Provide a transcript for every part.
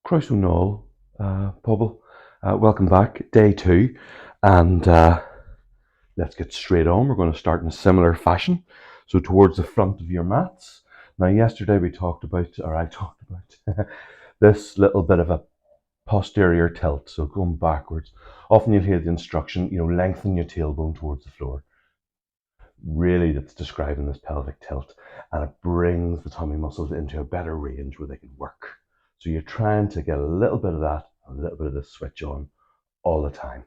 Croeso nôl, pobl. Welcome back, day 2, and let's get straight on. We're going to start in a similar fashion, so towards the front of your mats. Now, yesterday I talked about this little bit of a posterior tilt, so going backwards. Often you'll hear the instruction, lengthen your tailbone towards the floor. Really, that's describing this pelvic tilt, and it brings the tummy muscles into a better range where they can work. So you're trying to get a little bit of that, a little bit of this switch on all the time.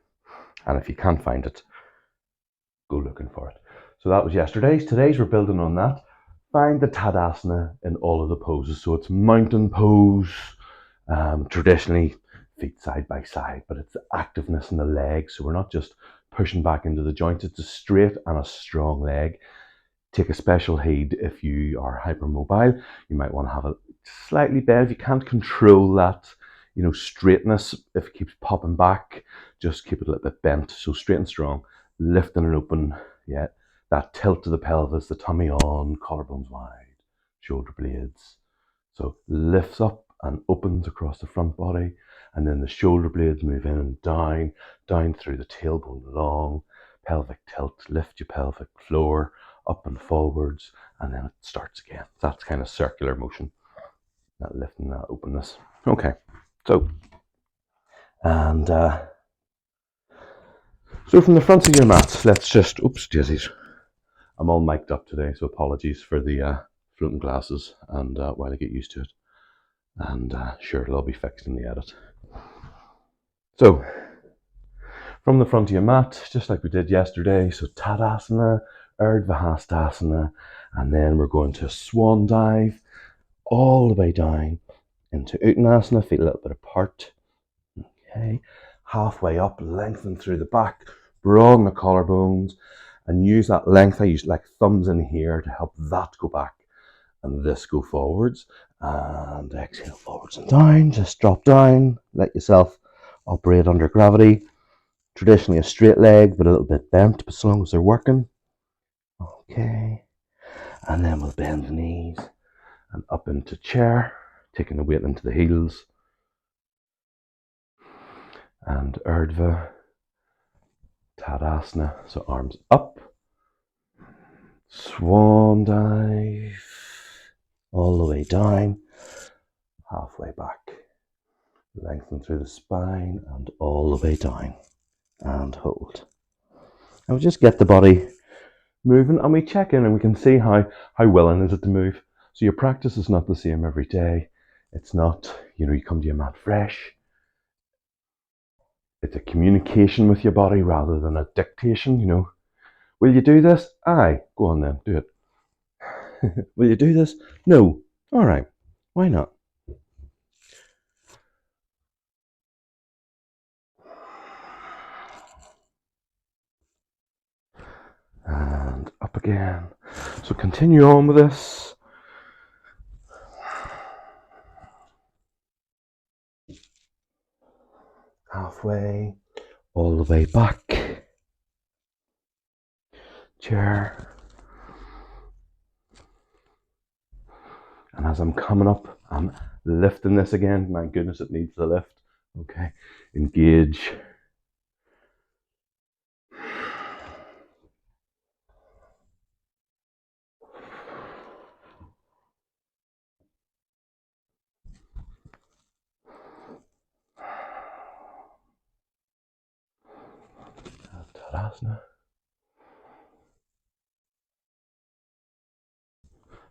And if you can't find it, go looking for it. So that was yesterday's. Today's we're building on that. Find the Tadasana in all of the poses. So it's mountain pose, traditionally feet side by side, but it's the activeness in the legs. So we're not just pushing back into the joints. It's a straight and a strong leg. Take a special heed if you are hypermobile. You might want to have it slightly bent. If you can't control that, straightness, if it keeps popping back, just keep it a little bit bent. So straight and strong, lifting and open. Yeah, that tilt to the pelvis, the tummy on, collarbones wide, shoulder blades. So lifts up and opens across the front body, and then the shoulder blades move in and down through the tailbone long, pelvic tilt, lift your pelvic floor, up and forwards, and then it starts again. That's kind of circular motion, that lifting, that openness. Okay, so from the front of your mat, let's just, oops, daisies. I'm all mic'd up today, so apologies for the floating glasses and while I get used to it. And sure, it'll all be fixed in the edit. So, from the front of your mat, just like we did yesterday, so Tadasana, Urdhva Hastasana, and then we're going to swan dive all the way down into Uttanasana, feet a little bit apart. Okay, halfway up, lengthen through the back, broaden the collarbones, and use that length. I use like thumbs in here to help that go back and this go forwards. And exhale forwards and down, just drop down, let yourself operate under gravity. Traditionally a straight leg, but a little bit bent, but as long as they're working. Okay, and then we'll bend the knees and up into chair, taking the weight into the heels. And Urdhva Tadasana, so arms up, swan dive, all the way down, halfway back, lengthen through the spine and all the way down, and hold. And we just get the body moving, and we check in and we can see how willing is it to move. So your practice is not the same every day. It's not, you come to your mat fresh. It's a communication with your body rather than a dictation, Will you do this? Aye, go on then, do it. Will you do this? No. All right, why not? And up again. So continue on with this. Halfway, all the way back. Chair. And as I'm coming up, I'm lifting this again. My goodness, it needs the lift. Okay, engage. Tadasana.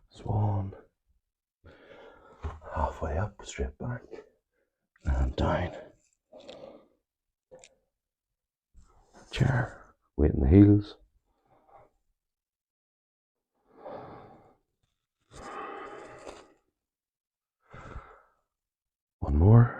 Swan. Halfway up, straight back, and down. Chair, weight in the heels. One more.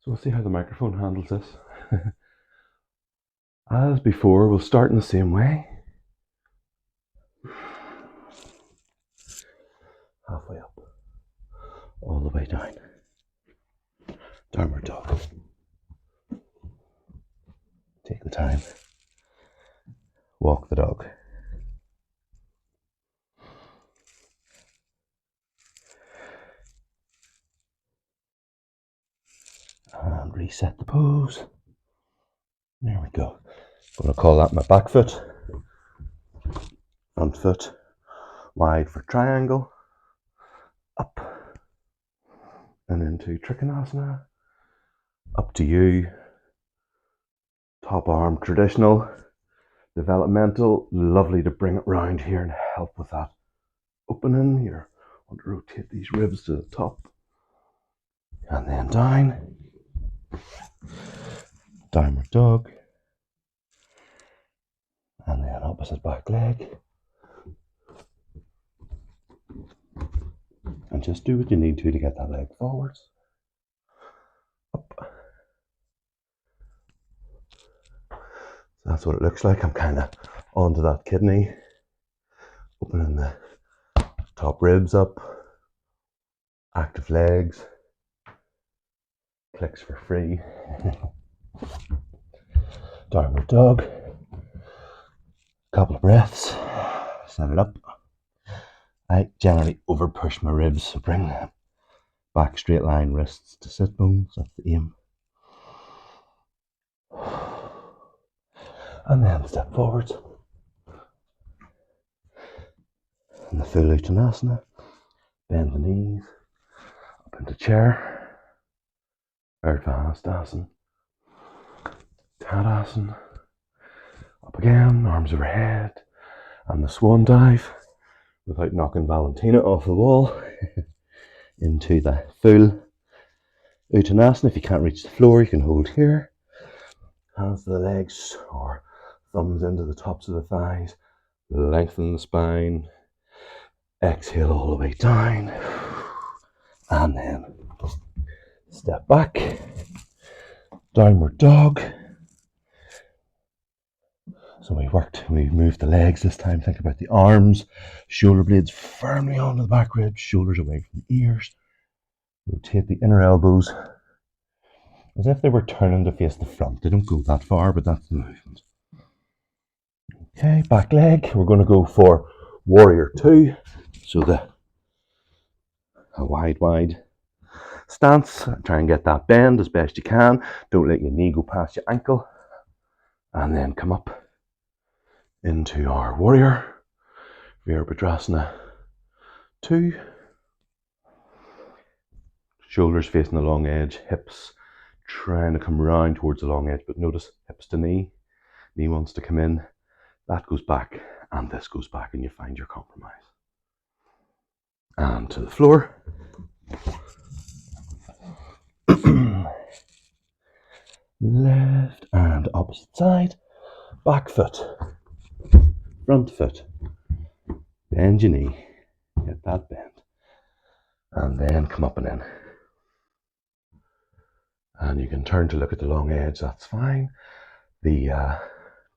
So we'll see how the microphone handles this. As before, we'll start in the same way. Halfway up, all the way down. Downward dog. Take the time. Walk the dog. And reset the pose. There we go. I'm going to call that my back foot. Front foot. Wide for triangle. Up. And into Trikonasana. Up to you. Top arm traditional. Developmental. Lovely to bring it round here and help with that opening. You want to rotate these ribs to the top. And then down. Downward dog. And then opposite back leg. And just do what you need to get that leg forwards. Up. So that's what it looks like. I'm kind of onto that kidney. Opening the top ribs up. Active legs. Clicks for free. Downward dog. Couple of breaths. Set it up. I generally over push my ribs, so bring the back straight line, wrists to sit bones. That's the aim. And then step forwards. And the full Uttanasana. Bend the knees. Up into chair. Urdhva Hastasana. Tadasana. Up again, arms overhead. And the swan dive. Without knocking Valentina off the wall. Into the full Uttanasana. If you can't reach the floor, you can hold here. Hands to the legs or thumbs into the tops of the thighs. Lengthen the spine. Exhale all the way down. And then step back. Downward dog. So we moved the legs this time. Think about the arms, shoulder blades firmly onto the back ribs, shoulders away from the ears. Rotate the inner elbows as if they were turning to face the front. They don't go that far, but that's the movement. Okay, back leg. We're going to go for warrior 2. So a wide stance. Try and get that bend as best you can. Don't let your knee go past your ankle. And then come up into our warrior. Virabhadrasana 2. Shoulders facing the long edge, hips trying to come round towards the long edge, but notice hips to knee. Knee wants to come in. That goes back, and this goes back, and you find your compromise. And to the floor. Left and opposite side. Back foot. Front foot. Bend your knee. Get that bend. And then come up and in. And you can turn to look at the long edge, that's fine. The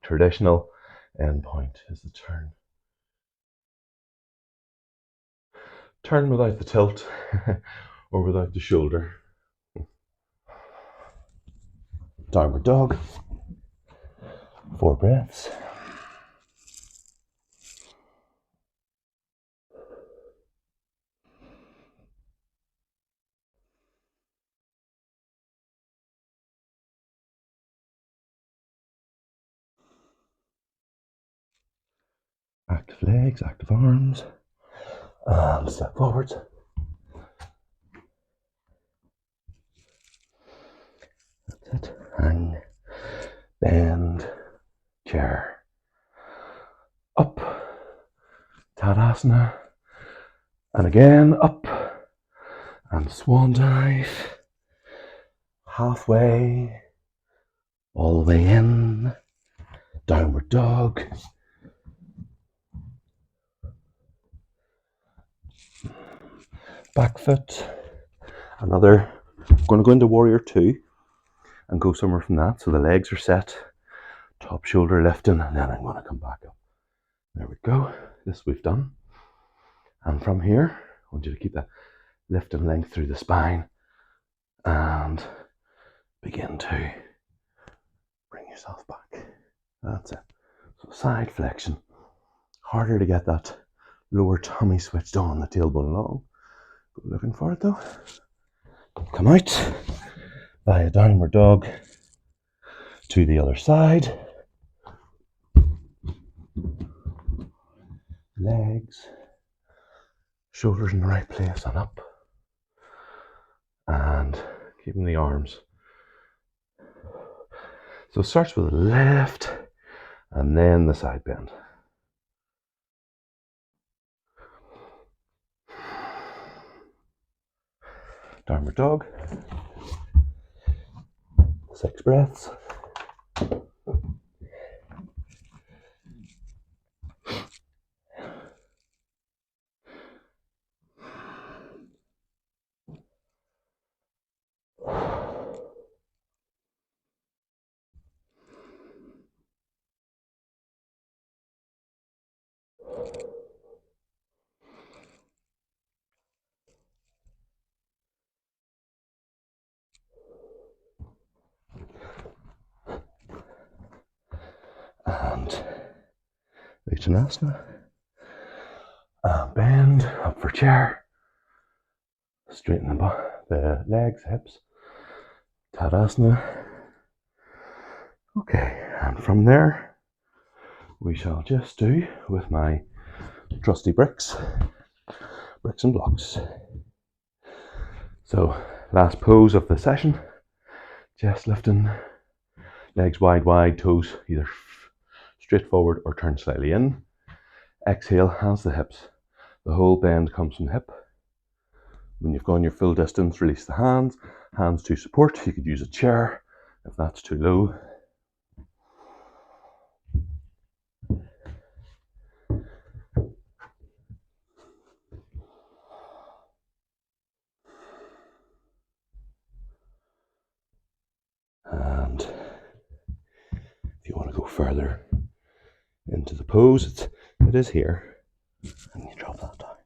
traditional end point is the turn. Turn without the tilt or without the shoulder. Downward dog. 4 breaths. Active legs, active arms. And step forwards. That's it. Hang, bend, chair. Up. Tadasana. And again, up. And swan dive. Halfway. All the way in. Downward dog. Back foot. Another. I'm going to go into warrior 2 and go somewhere from that. So the legs are set. Top shoulder lifting, and then I'm going to come back up. There we go. This we've done. And from here, I want you to keep that lift and length through the spine. And begin to bring yourself back. That's it. So side flexion. Harder to get that lower tummy switched on, the tailbone long. Go looking for it though. Come out by a downward dog to the other side. Legs, shoulders in the right place and up. And keeping the arms. So it starts with the left and then the side bend. Downward dog. 6 breaths. And Uttanasana. Bend up for chair. Straighten the legs, hips. Tadasana. Okay, and from there we shall just do with my trusty bricks and blocks. So last pose of the session, chest lifting, legs wide, toes either straight forward or turn slightly in. Exhale, hands to the hips. The whole bend comes from the hip. When you've gone your full distance, release the hands to support. You could use a chair if that's too low. And if you want to go further into the pose, it is here. And you drop that down.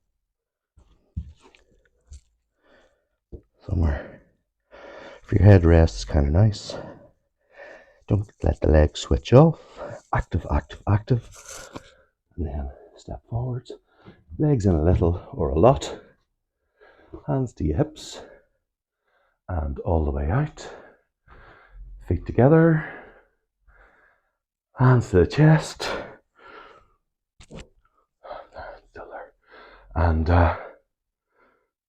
Somewhere for your head rest is kind of nice. Don't let the legs switch off. Active. And then step forwards. Legs in a little or a lot. Hands to your hips. And all the way out. Feet together. Hands to the chest. Still there. And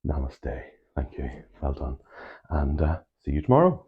namaste. Thank you. Well done. And see you tomorrow.